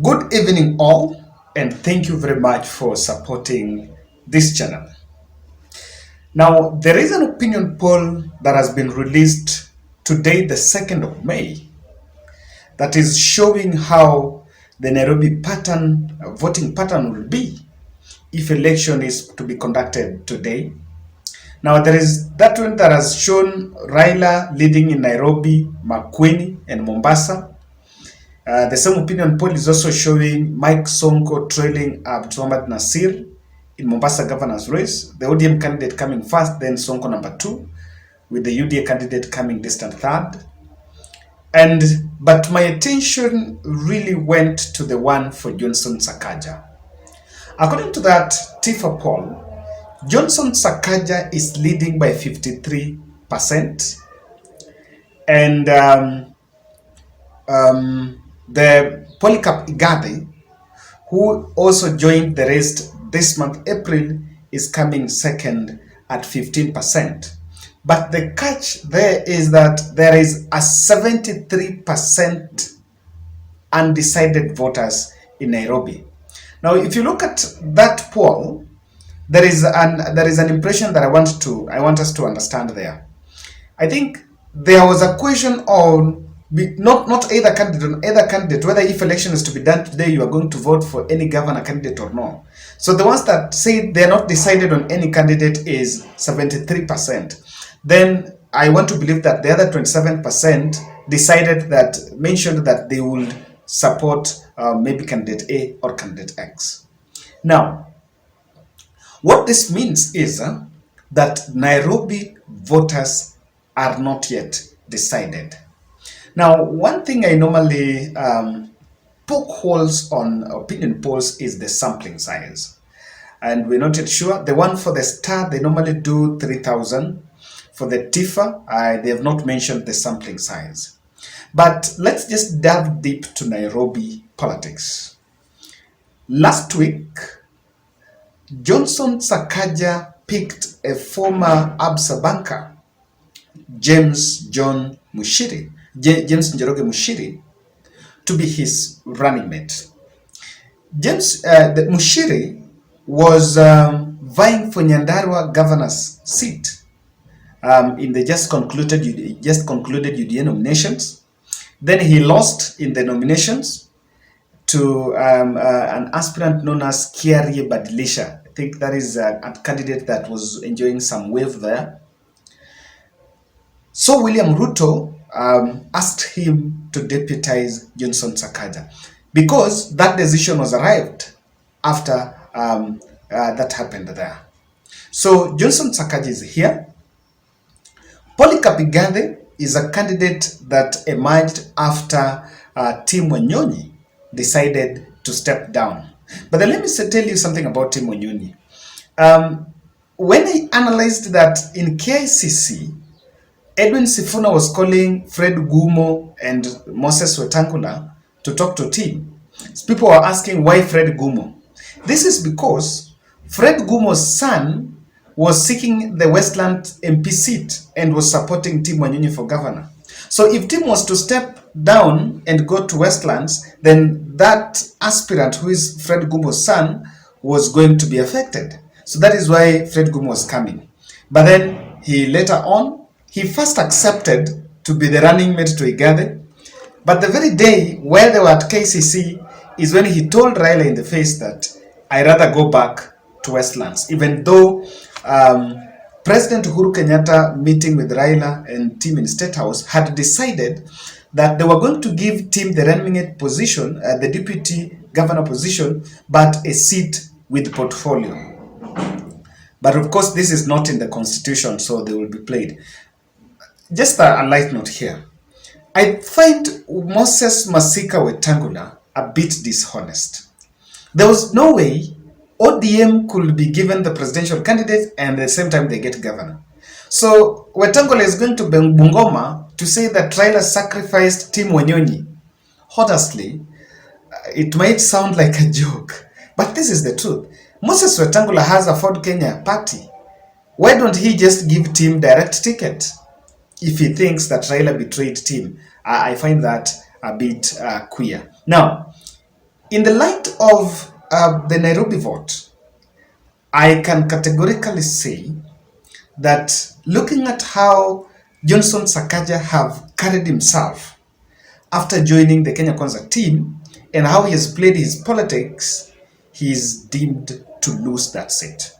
Good evening, all, and thank you very much for supporting this channel. Now, there is an opinion poll that has been released today, the 2nd of May, that is showing how the Nairobi voting pattern will be if election is to be conducted today. Now, there is that one that has shown Raila leading in Nairobi, Makueni, and Mombasa. The same opinion poll is also showing Mike Sonko trailing Abdulhamid Nasir in Mombasa governor's race. The ODM candidate coming first, then Sonko number 2, with the UDA candidate coming distant third. But my attention really went to the one for Johnson Sakaja. According to that TIFA poll, Johnson Sakaja is leading by 53%, and the Polycarp Igathe, who also joined the race this month, April, is coming second at 15%. But the catch there is that there is a 73% undecided voters in Nairobi. Now, if you look at that poll, there is an impression that I want us to understand there. I think there was a question on not either candidate, whether if election is to be done today, you are going to vote for any governor candidate or no. So the ones that say they're not decided on any candidate is 73%. Then I want to believe that the other 27% mentioned that they will support maybe candidate A or candidate X. Now, what this means is that Nairobi voters are not yet decided. Now, one thing I normally poke holes on opinion polls is the sampling size. And we're not yet sure. The one for the Star, they normally do 3,000. For the TIFA, they have not mentioned the sampling size. But let's just dive deep to Nairobi politics. Last week, Johnson Sakaja picked a former ABSA banker, James Njoroge Mushiri, to be his running mate. Mushiri was vying for Nyandarua governor's seat in the just concluded UDA nominations. Then he lost in the nominations to an aspirant known as Kiarie Badilisha. I think that is a candidate that was enjoying some wave there. So William Ruto asked him to deputize Johnson Sakaja because that decision was arrived after that happened there. So Johnson Sakaja is here. Polycarp Igathe is a candidate that emerged after Tim Wanyonyi decided to step down. But then let me tell you something about Tim Wanyonyi. When I analyzed that in KICC, Edwin Sifuna was calling Fred Gumo and Moses Wetangula to talk to Tim. People were asking why Fred Gumo. This is because Fred Gumo's son was seeking the Westland MP seat and was supporting Tim Wanyonyi for governor. So if Tim was to step down and go to Westlands, then that aspirant, who is Fred Gumo's son, was going to be affected. So that is why Fred Gumo was coming. But then he first accepted to be the running mate to Igathe. But the very day where they were at KCC is when he told Raila in the face that I'd rather go back to Westlands, even though President Uhuru Kenyatta, meeting with Raila and Tim in State House, had decided that they were going to give Tim the running mate position, the deputy governor position, but a seat with portfolio. But of course, this is not in the constitution, so they will be played. Just a light note here. I find Moses Masika Wetangula a bit dishonest. There was no way ODM could be given the presidential candidate and at the same time they get governor. So Wetangula is going to Bungoma to say that Raila sacrificed Tim Wanyonyi. Honestly, it might sound like a joke, but this is the truth. Moses Wetangula has a Ford Kenya party. Why don't he just give Tim direct ticket if he thinks that Raila betrayed Tim? I find that a bit queer. Now, In the light of the Nairobi vote, I can categorically say that looking at how Johnson Sakaja have carried himself after joining the Kenya Kwanza team and how he has played his politics, he is deemed to lose that seat.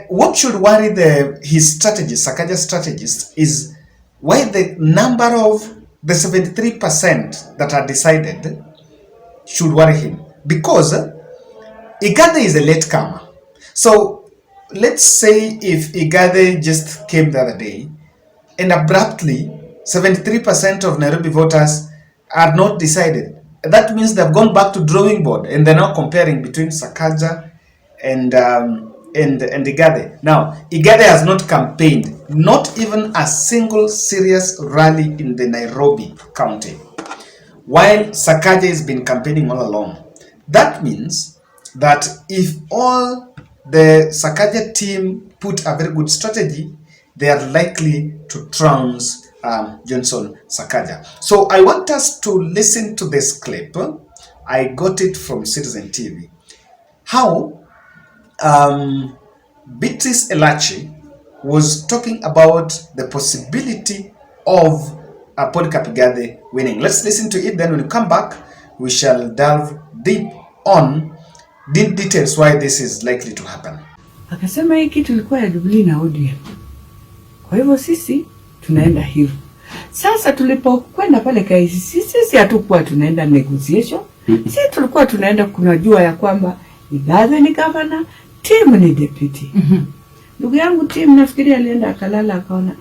What should worry his strategist, Sakaja's strategist, is why the number of the 73% that are decided should worry him, because Igathe is a latecomer. So let's say if Igathe just came the other day and abruptly 73% of Nairobi voters are not decided, that means they've gone back to drawing board and they're now comparing between Sakaja and Igathe. Now, Igathe has not campaigned, not even a single serious rally in the Nairobi county, while Sakaja has been campaigning all along. That means that if all the Sakaja team put a very good strategy, they are likely to trounce Johnson Sakaja. So I want us to listen to this clip. I got it from Citizen TV. How Beatrice Elachi was talking about the possibility of Polycarp Igathe winning. Let's listen to it, then when we come back, we shall delve deep on details why this is likely to happen. Akasema hii kitu ilikuwa ya Jubilee na ODM. Kwa hivyo sisi tunaenda hivyo. Sasa tulipokwenda pale KICC, sisi hatukuwa tunaenda negotiation. Sisi tulikuwa tunaenda kunajua ya kwamba Igathe ni governor, timu ni deputy. Ndugu yangu timu nafikiri alienda akalala akaona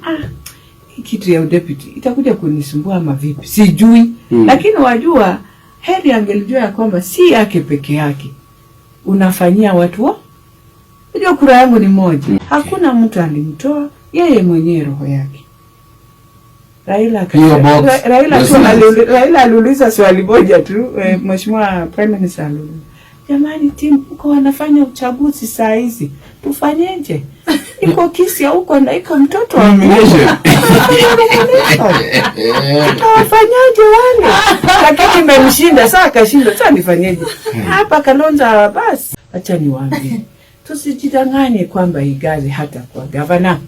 hii kitu ya deputy itakuja kunisumbua ama vipi? Sijui. Lakini wajua heri angelijua ya kwamba si yake peke yake. Unafanyia watu wa? Unajua kura yangu ni moja. Hakuna mtu alimtoa, yeye mwenyewe roho yake. Raila aliuliza swali moja tu, Mheshimiwa Prime Minister aliuliza. Jamani timu uko wanafanya uchaguzi saa hizi. Tufanyeje? Iko kisi ya huko na iko mtoto wa mwisho. Tutafanyaje wale? Lakini nimemshinda, sasa akashinda, sasa nifanyeje? Hapa Kalonzo basi. Acha niwaambie. Tusijidanganye kwamba Igathe hata kwa governor.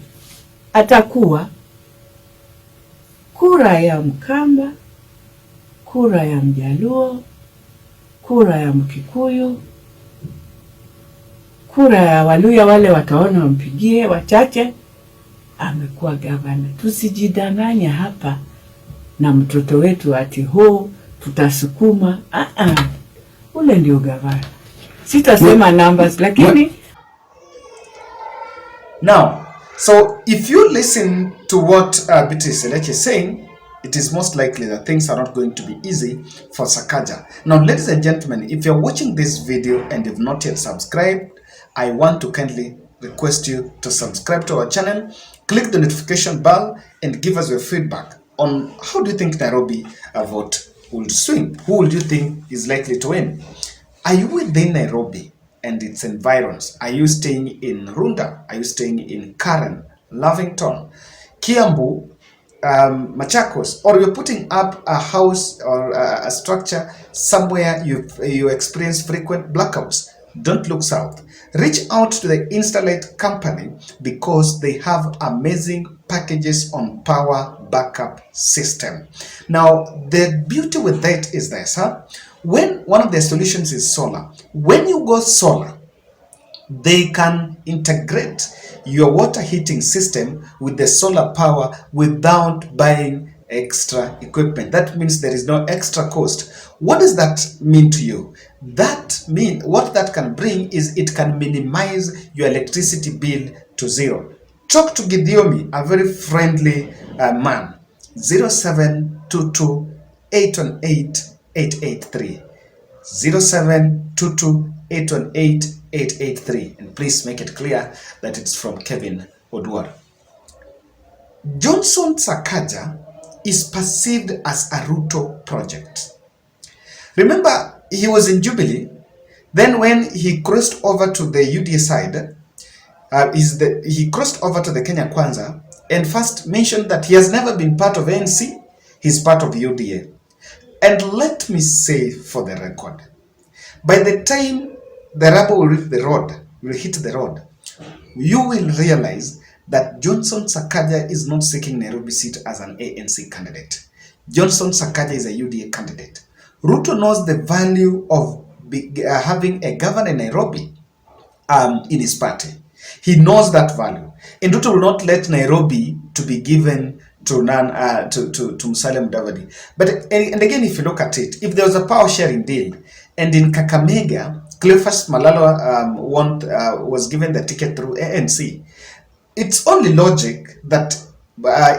Atakuwa kura ya Mkamba, kura ya Mjaluo, kura ya Mkikuyu, kura ya Waluya wale wataona wampigie wachache, amekuwa gavana. Tusijidanganya hapa na mtoto wetu ati tutasukuma. Ule ndio gavana. Sitasema numbers lakini now, so if you listen to what Beatrice Elachi is saying, it is most likely that things are not going to be easy for Sakaja. Now, ladies and gentlemen, if you're watching this video and you've not yet subscribed, I want to kindly request you to subscribe to our channel, click the notification bell, and give us your feedback on how do you think Nairobi vote will swing? Who would you think is likely to win? Are you within Nairobi and its environs? Are you staying in Runda? Are you staying in Karen, Lavington, Kiambu, Machakos, or you're putting up a house or a structure somewhere you experience frequent blackouts? Don't look south. Reach out to the Installate company because they have amazing packages on power backup system. Now, the beauty with that is this, when one of the solutions is solar, when you go solar, they can integrate your water heating system with the solar power without buying extra equipment. That means there is no extra cost. What does that mean to you? What that can bring is it can minimize your electricity bill to zero. Talk to Gidiomi, a very friendly man. 0722 818 883. 0722 818 883. And please make it clear that it's from Kevin Oduor. Johnson Sakaja is perceived as a Ruto project. Remember, he was in Jubilee. Then when he crossed over to the UDA side, he crossed over to the Kenya Kwanza and first mentioned that he has never been part of ANC, he's part of UDA. And let me say for the record, by the time the rubber will hit the road, you will realize that Johnson Sakaja is not seeking Nairobi seat as an ANC candidate. Johnson Sakaja is a UDA candidate. Ruto knows the value of having a governor in Nairobi in his party. He knows that value. And Ruto will not let Nairobi to be given to Musalia Mudavadi. But and again, if you look at it, if there was a power sharing deal, and in Kakamega, Cleophas Malala was given the ticket through ANC, it's only logic that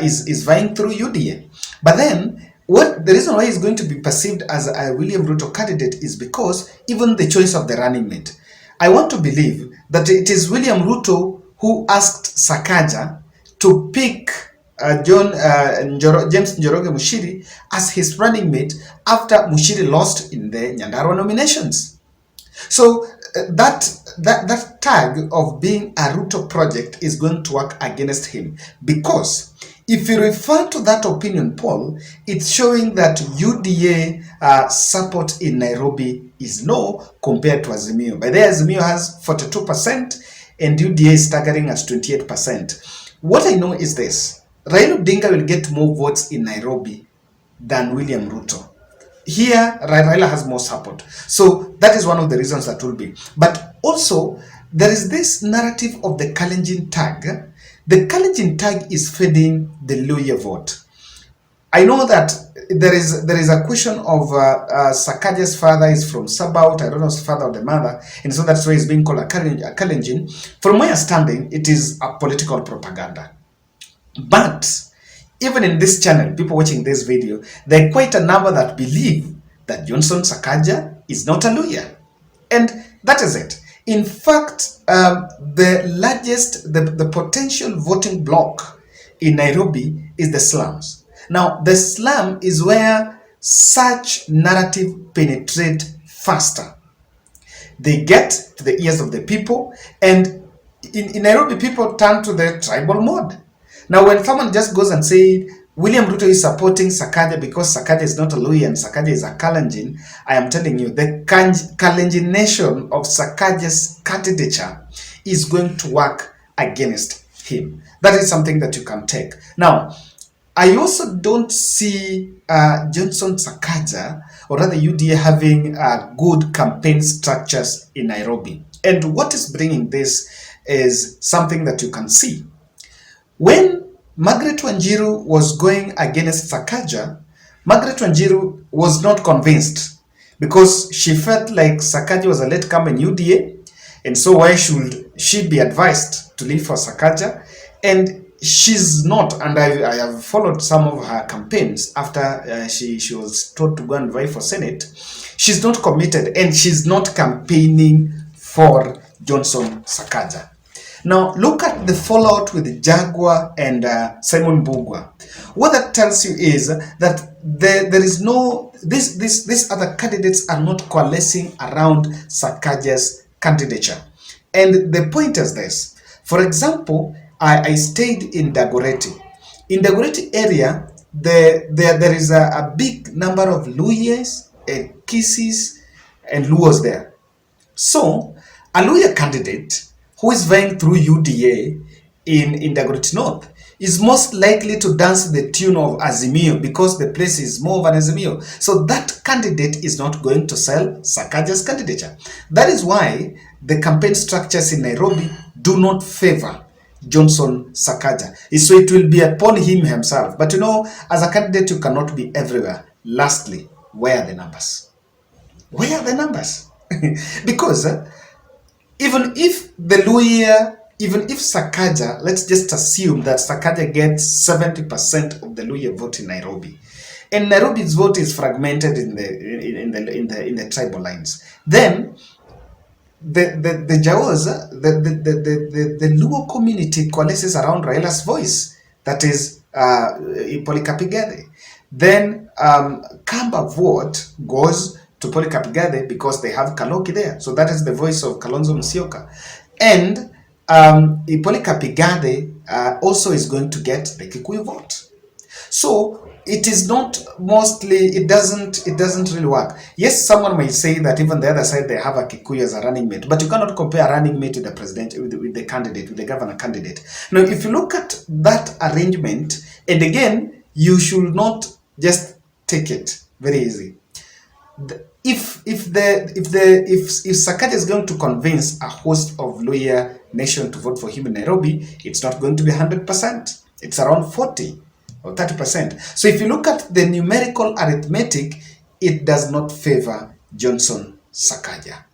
is vying through UDA. But then, what the reason why he's going to be perceived as a William Ruto candidate is because even the choice of the running mate. I want to believe that it is William Ruto who asked Sakaja to pick James Njoroge Mushiri as his running mate after Mushiri lost in the Nyandarua nominations. So that tag of being a Ruto project is going to work against him, because if you refer to that opinion poll, it's showing that UDA support in Nairobi is low compared to Azimio. By the way, Azimio has 42% and UDA is staggering at 28%. What I know is this: Raila Odinga will get more votes in Nairobi than William Ruto. Here, Raila has more support. So that is one of the reasons that will be. But also, there is this narrative of the Kalenjin tag. The Kalenjin tag is feeding the Luhya vote. I know that there is a question of Sakaja's father is from Sabaut. I don't know his father or the mother, and so that's why he's being called a Kalenjin. From my understanding, it is a political propaganda. But even in this channel, people watching this video, there are quite a number that believe that Johnson Sakaja is not a Luhya. And that is it. In fact, the potential voting bloc in Nairobi is the slums. Now, the slum is where such narrative penetrate faster. They get to the ears of the people, and in Nairobi, people turn to the tribal mode. Now, when someone just goes and say William Ruto is supporting Sakaja because Sakaja is not a Luhya and Sakaja is a Kalenjin, I am telling you, the Kalenjination of Sakaja's candidature is going to work against him. That is something that you can take. Now, I also don't see Johnson Sakaja, or rather UDA, having good campaign structures in Nairobi. And what is bringing this is something that you can see. When Margaret Wanjiru was going against Sakaja, Margaret Wanjiru was not convinced because she felt like Sakaja was a latecomer in UDA, and so why should she be advised to leave for Sakaja? And she's not, and I have followed some of her campaigns after she was told to go and vie for Senate. She's not committed, and she's not campaigning for Johnson Sakaja. Now, look at the fallout with Jaguar and Simon Mbugua. What that tells you is that there is no, these other candidates are not coalescing around Sakaja's candidature. And the point is this. For example, I stayed in Dagoretti. In Dagoretti area, there is a big number of Luhyas, Kisis, and Luos there. So, a Luhya candidate who is vying through UDA in Dagoretti North is most likely to dance the tune of Azimio because the place is more of an Azimio. So that candidate is not going to sell Sakaja's candidature. That is why the campaign structures in Nairobi do not favor Johnson Sakaja. So it will be upon him himself. But you know, as a candidate, you cannot be everywhere. Lastly, where are the numbers? Where are the numbers? Because even if the Luhya, even if Sakaja, let's just assume that Sakaja gets 70% of the Luhya vote in Nairobi, and Nairobi's vote is fragmented in the tribal lines, then the Jawas, the Luo community coalesces around Raila's voice, that is Polycarp Igathe. Then Kamba vote goes to Polycarp Igathe because they have Kaloki there. So that is the voice of Kalonzo Musyoka. And Polycarp Igathe also is going to get the Kikuyu vote. So it is not mostly, it doesn't really work. Yes, someone might say that even the other side they have a Kikuyu as a running mate, but you cannot compare a running mate with the president, with the candidate, with the governor candidate. Now, if you look at that arrangement, and again, you should not just take it very easy. If Sakaja is going to convince a host of Luhya nation to vote for him in Nairobi, it's not going to be 100%. It's around 40 or 30%. So if you look at the numerical arithmetic, it does not favor Johnson Sakaja.